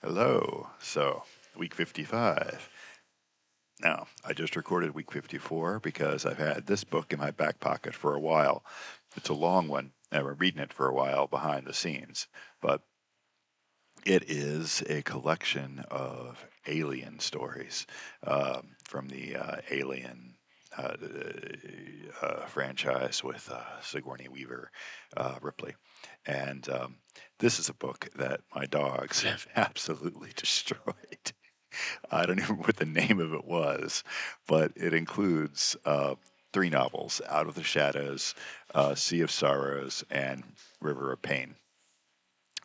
Hello. So, week 55. Now, I just recorded week 54 because I've had this book in my back pocket for a while. It's a long one. I've been reading it for a while behind the scenes, but it is a collection of alien stories from the Alien uh, franchise with Sigourney Weaver, Ripley. And this is a book that my dogs have absolutely destroyed. I don't even remember what the name of it was, but it includes three novels: Out of the Shadows, Sea of Sorrows, and River of Pain.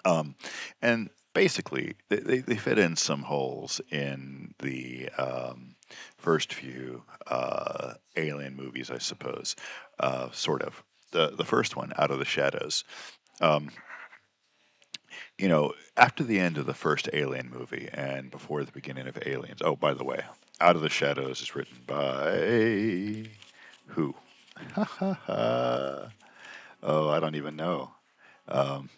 Um, and basically, they fit in some holes in the first few Alien movies, I suppose. Sort of. The first one, Out of the Shadows. Um, After the end of the first Alien movie and before the beginning of Aliens. Oh, by the way, Out of the Shadows is written by who? Oh, I don't even know. Um,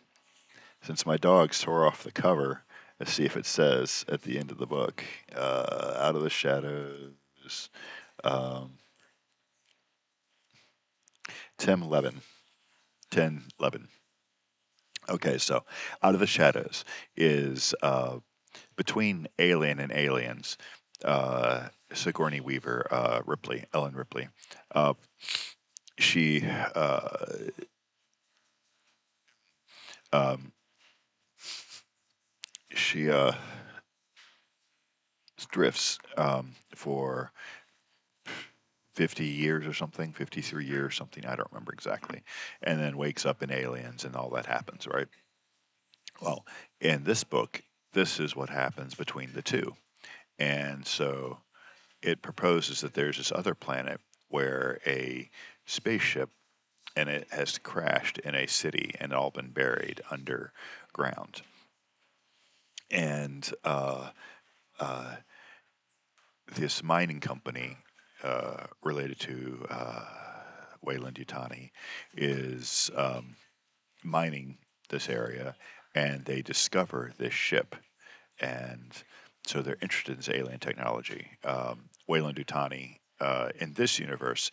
since my dog tore off the cover, let's see if it says at the end of the book, Out of the Shadows, um, Tim Levin, 1011. Okay, so Out of the Shadows is between Alien and Aliens, Sigourney Weaver, Ripley, Ellen Ripley. Uh, she um, she drifts for 50 years or something, 53 years, something, I don't remember exactly, and then wakes up in Aliens and all that happens, right? Well, in this book, this is what happens between the two. And so it proposes that there's this other planet where a spaceship and it has crashed in a city and all been buried underground. And uh, this mining company related to Wayland Yutani is mining this area, and they discover this ship, and so they're interested in this alien technology. Wayland Yutani. In this universe,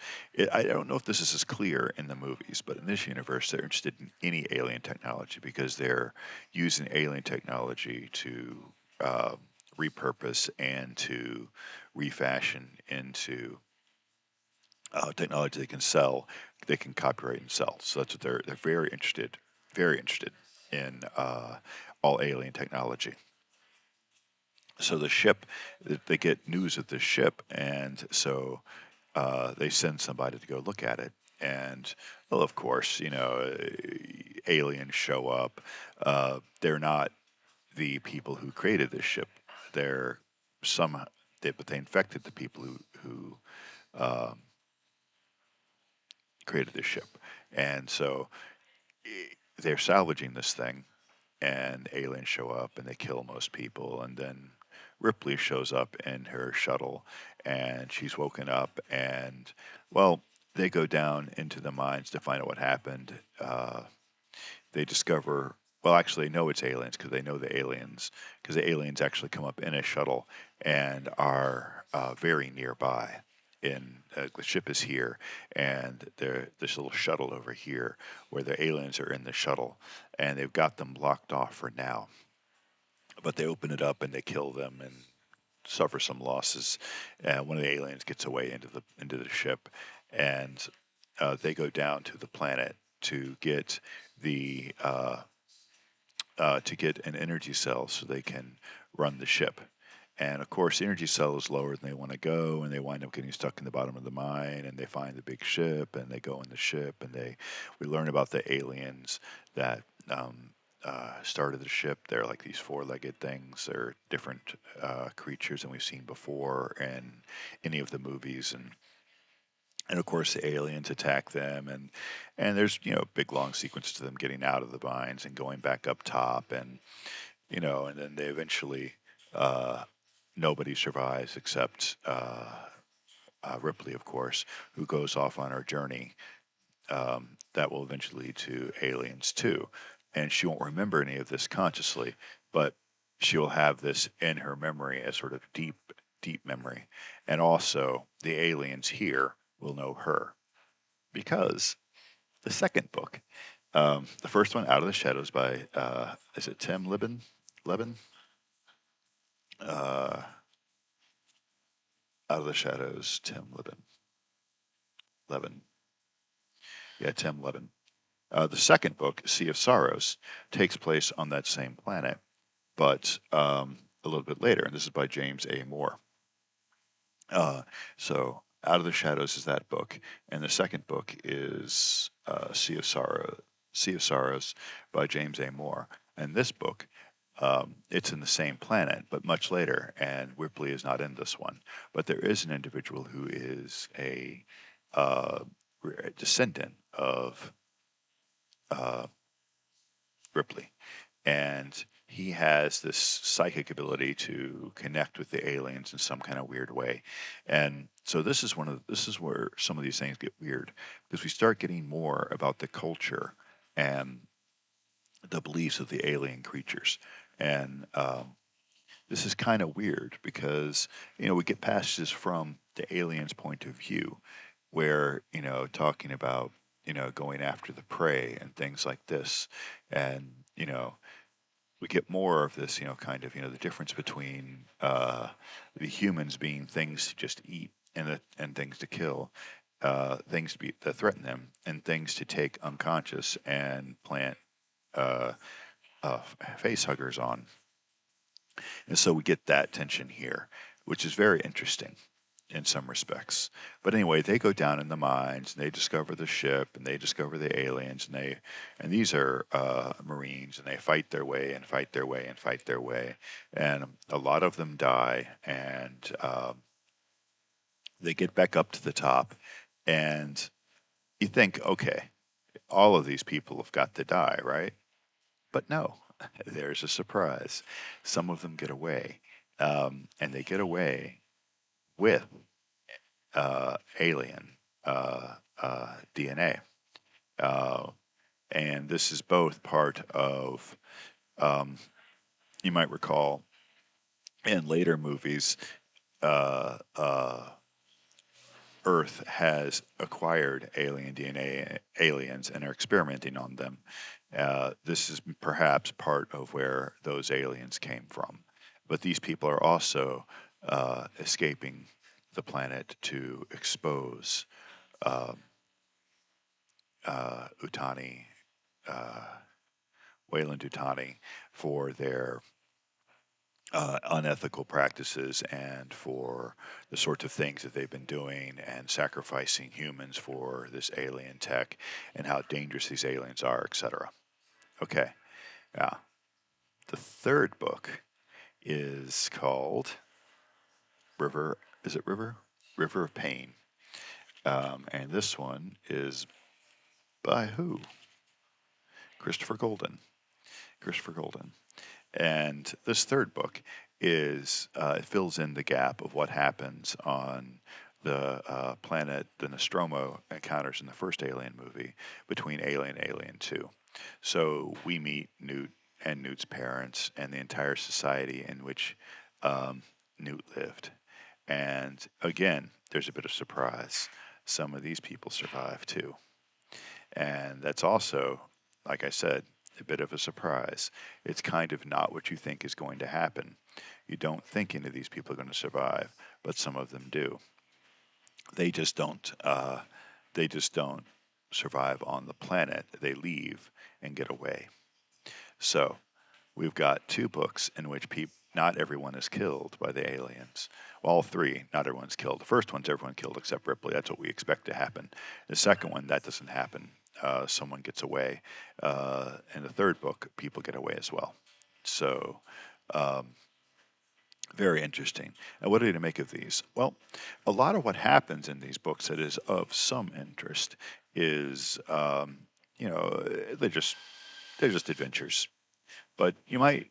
I don't know if this is as clear in the movies, but in this universe, they're interested in any alien technology because they're using alien technology to uh, repurpose and to refashion into technology they can sell, they can copyright and sell. So that's what they're very interested in all alien technology. So the ship, they get news of this ship, and so they send somebody to go look at it. And well, of course, aliens show up. They're not the people who created this ship. They're some, but they infected the people who um, created this ship, and so they're salvaging this thing, and aliens show up and they kill most people, and then Ripley shows up in her shuttle, and she's woken up, and well, they go down into the mines to find out what happened. They discover. Well, actually, they know it's aliens because they know the aliens, because the aliens actually come up in a shuttle and are very nearby. The ship is here, and there's this little shuttle over here where the aliens are in the shuttle, and they've got them blocked off for now. But they open it up and they kill them and suffer some losses. One of the aliens gets away into the ship, and they go down to the planet to get the to get an energy cell so they can run the ship. And of course, the energy cell is lower than they want to go, and they wind up getting stuck in the bottom of the mine. And they find the big ship, and they go in the ship, and we learn about the aliens that started the ship. They're like these four-legged things. They're different creatures than we've seen before in any of the movies, and of course the aliens attack them, and there's big long sequence to them getting out of the mines and going back up top, and then they eventually uh, nobody survives except Ripley, of course, who goes off on her journey that will eventually lead to Aliens 2. And she won't remember any of this consciously, but she'll have this in her memory as sort of deep memory. And also, the aliens here will know her because the second book, the first one, Out of the Shadows by, is it Tim Libin? Levin? Uh, Out of the Shadows, Tim Libin. Levin. Yeah, Tim Levin. The second book, Sea of Sorrows, takes place on that same planet, but a little bit later, and this is by James A. Moore. So, Out of the Shadows is that book, and the second book is Sea of Sorrows by James A. Moore. And this book, it's in the same planet, but much later, and Ripley is not in this one. But there is an individual who is a uh, descendant of uh, Ripley, and he has this psychic ability to connect with the aliens in some kind of weird way. And so this is where some of these things get weird because we start getting more about the culture and the beliefs of the alien creatures. And this is kind of weird because we get passages from the aliens' point of view where talking about going after the prey and things like this. And we get more of this, kind of, the difference between the humans being things to just eat and things to kill, things to threaten them, and things to take unconscious and plant uh, face huggers on. And so we get that tension here, which is very interesting in some respects. But anyway, they go down in the mines and they discover the ship and they discover the aliens and these are Marines and they fight their way and fight their way and fight their way, and a lot of them die and they get back up to the top, and you think, okay, all of these people have got to die, right? But no, there's a surprise. Some of them get away, and they get away with alien DNA. Uh, and this is both part of, um, you might recall in later movies, uh, uh, Earth has acquired alien DNA aliens and are experimenting on them. This is perhaps part of where those aliens came from. But these people are also escaping the planet to expose um, Utani, uh, Wayland Utani, for their unethical practices and for the sorts of things that they've been doing and sacrificing humans for this alien tech and how dangerous these aliens are, etc. Okay, yeah. The third book is called River. Is it River? River of Pain. And this one is by who? Christopher Golden. Christopher Golden. And this third book is it fills in the gap of what happens on the planet the Nostromo encounters in the first Alien movie between Alien and Alien 2. So we meet Newt and Newt's parents and the entire society in which Newt lived. And again, there's a bit of surprise. Some of these people survive too. And that's also, like I said, a bit of a surprise. It's kind of not what you think is going to happen. You don't think any of these people are going to survive, but some of them do. They just don't. They just don't survive on the planet. They leave and get away. So we've got two books in which not everyone is killed by the aliens. Well, all three, not everyone's killed. The first one's everyone killed except Ripley. That's what we expect to happen. The second one, that doesn't happen. Someone gets away. In the third book, people get away as well. So, um, very interesting. And what are you to make of these? Well, a lot of what happens in these books that is of some interest is, you know, they're just they're just adventures. But you might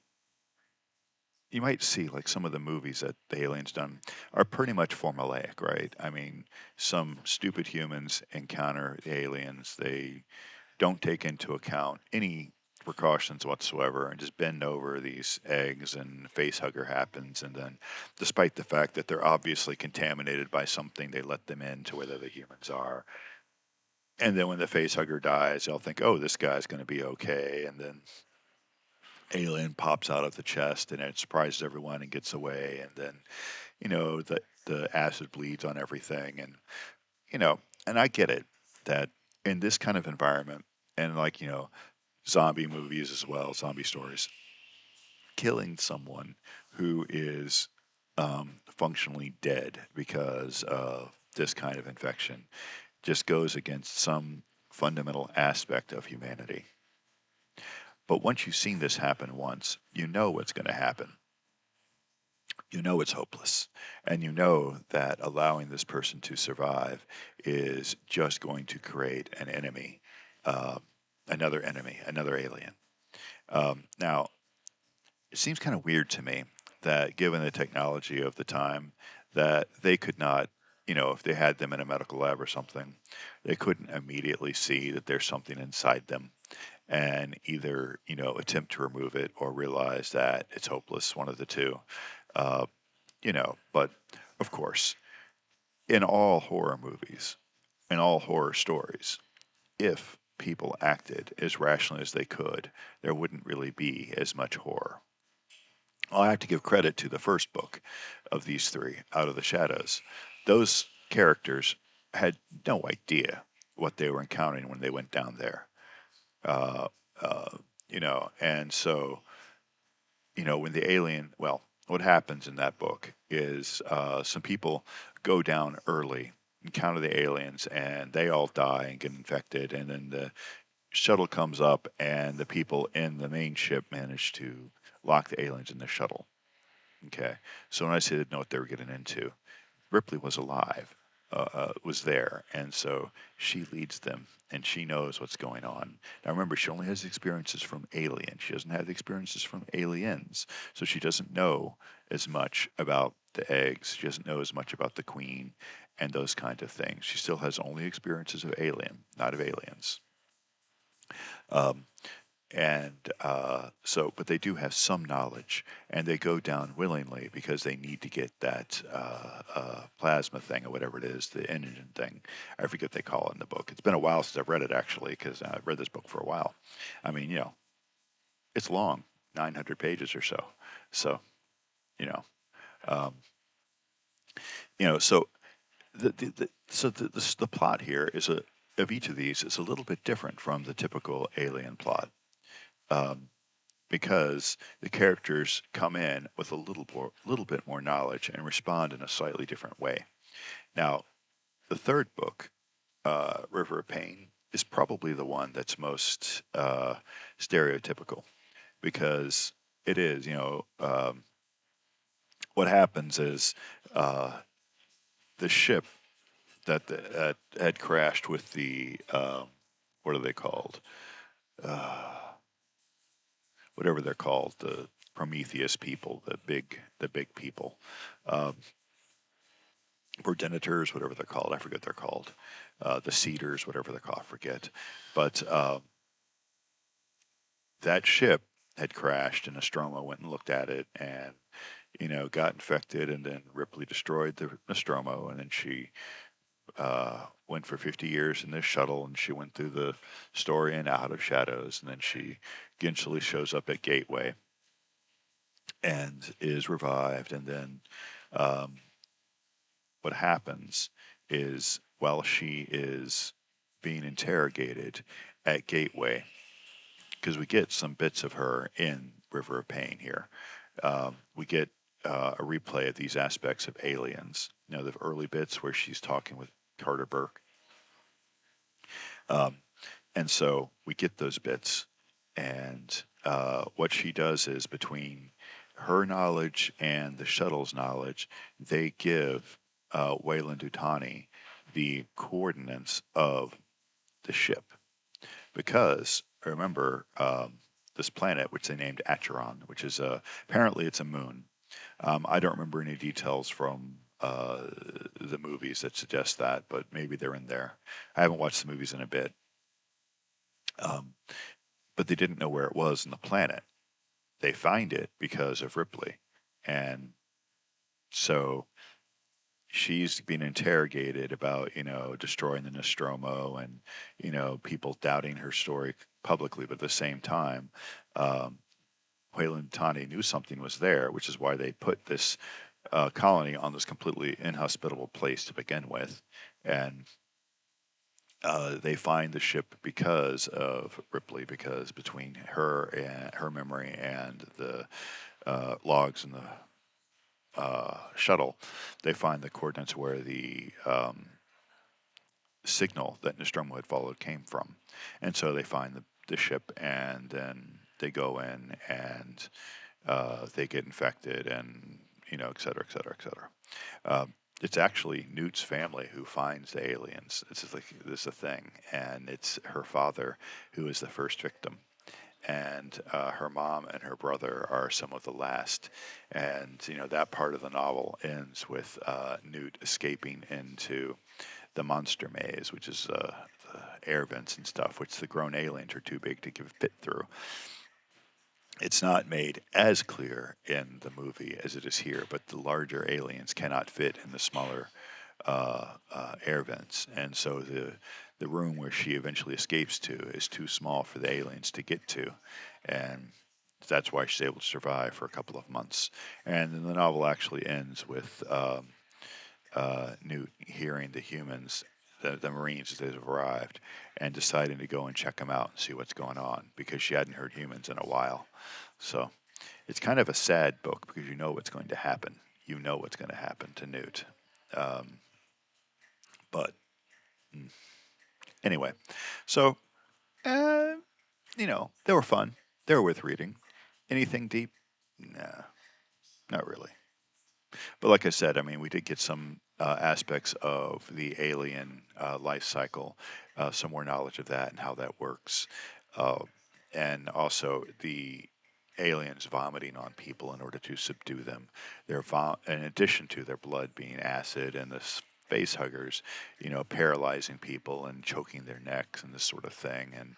see like some of the movies that the aliens done are pretty much formulaic, right? I mean, some stupid humans encounter the aliens. They don't take into account any precautions whatsoever and just bend over these eggs, and face hugger happens. And then, despite the fact that they're obviously contaminated by something, they let them in to where the humans are. And then when the face hugger dies, they'll think, oh, this guy's going to be okay. And then alien pops out of the chest and it surprises everyone and gets away. And then, the acid bleeds on everything. And, you know, and I get it that in this kind of environment, and like, zombie movies as well, zombie stories, killing someone who is functionally dead because of this kind of infection just goes against some fundamental aspect of humanity. But once you've seen this happen once, you know what's going to happen. You know it's hopeless. And you know that allowing this person to survive is just going to create an enemy, uh, another enemy, another alien. Now, it seems kind of weird to me that given the technology of the time, that they could not, if they had them in a medical lab or something, they couldn't immediately see that there's something inside them and either, attempt to remove it or realize that it's hopeless, one of the two. Uh, but of course, in all horror movies, in all horror stories, if people acted as rationally as they could, there wouldn't really be as much horror. I have to give credit to the first book of these three, Out of the Shadows. Those characters had no idea what they were encountering when they went down there. Uh, and so, when the alien, well, what happens in that book is some people go down early, encounter the aliens, and they all die and get infected. And then the shuttle comes up, and the people in the main ship manage to lock the aliens in the shuttle. Okay. So when I say they didn't know what they were getting into, Ripley was alive, was there. And so she leads them and she knows what's going on. Now remember, she only has experiences from aliens. She doesn't have the experiences from aliens. So she doesn't know as much about the eggs. She doesn't know as much about the queen and those kind of things. She still has only experiences of alien, not of aliens. Um, but they do have some knowledge, and they go down willingly because they need to get that plasma thing or whatever it is, the engine thing. I forget what they call it in the book. It's been a while since I've read it actually, because I've read this book for a while. I mean, it's long, 900 pages or so. So, you know, um, so the plot here is of each of these is a little bit different from the typical alien plot. Um, because the characters come in with a little bit more knowledge and respond in a slightly different way. Now, the third book, River of Pain, is probably the one that's most stereotypical because it is, what happens is uh, the ship that had crashed with the, what are they called? Uh, Whatever they're called, the Prometheus people, the big people, um, progenitors, whatever they're called. I forget what they're called. The Cedars, whatever they're called. I forget. But that ship had crashed, and Nostromo went and looked at it, and got infected, and then Ripley destroyed the Nostromo, and then she went for 50 years in this shuttle, and she went through the story in Out of Shadows, and then she eventually shows up at Gateway and is revived, and then um, what happens is while she is being interrogated at Gateway, because we get some bits of her in River of Pain here, we get a replay of these aspects of aliens. The early bits where she's talking with Carter Burke. Um, and so we get those bits. And what she does is between her knowledge and the shuttle's knowledge, they give Wayland Utani the coordinates of the ship. Because remember, this planet, which they named Acheron, which is apparently it's a moon. I don't remember any details from the movies that suggest that, but maybe they're in there. I haven't watched the movies in a bit. Um, but they didn't know where it was on the planet. They find it because of Ripley. And so she's being interrogated about, destroying the Nostromo and, people doubting her story publicly, but at the same time, um, Wayland Tani knew something was there, which is why they put this colony on this completely inhospitable place to begin with. And they find the ship because of Ripley, because between her and her memory and the logs in the shuttle, they find the coordinates where the signal that Nostromo had followed came from. And so they find the ship, and then they go in and they get infected, and, et cetera, et cetera, et cetera. It's actually Newt's family who finds the aliens. It's just like this is a thing, and it's her father who is the first victim, and her mom and her brother are some of the last. And that part of the novel ends with Newt escaping into the monster maze, which is the air vents and stuff, which the grown aliens are too big to give fit through. It's not made as clear in the movie as it is here, but the larger aliens cannot fit in the smaller air vents, and so the room where she eventually escapes to is too small for the aliens to get to, and that's why she's able to survive for a couple of months. And then the novel actually ends with Newt hearing the humans, the Marines as they've arrived, and deciding to go and check them out and see what's going on because she hadn't heard humans in a while. So it's kind of a sad book because you know what's going to happen. You know what's going to happen to Newt. Um, but anyway, so uh, they were fun. They were worth reading. Anything deep? Nah, not really. But like I said, I mean, we did get some aspects of the alien life cycle, some more knowledge of that and how that works, uh, and also the aliens vomiting on people in order to subdue them. In addition to their blood being acid and the face huggers, paralyzing people and choking their necks and this sort of thing.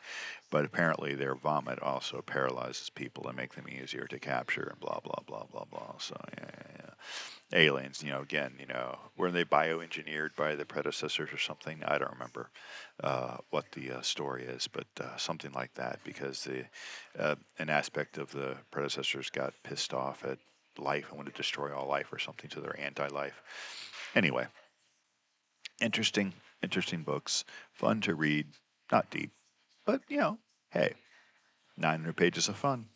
But apparently their vomit also paralyzes people and make them easier to capture and blah blah blah blah blah. So yeah, yeah, yeah. Aliens, again, were they bioengineered by the predecessors or something? I don't remember what the story is, but something like that, because an aspect of the predecessors got pissed off at life and wanted to destroy all life or something, to their anti-life. Anyway, interesting, interesting books, fun to read, not deep, but hey, 900 pages of fun.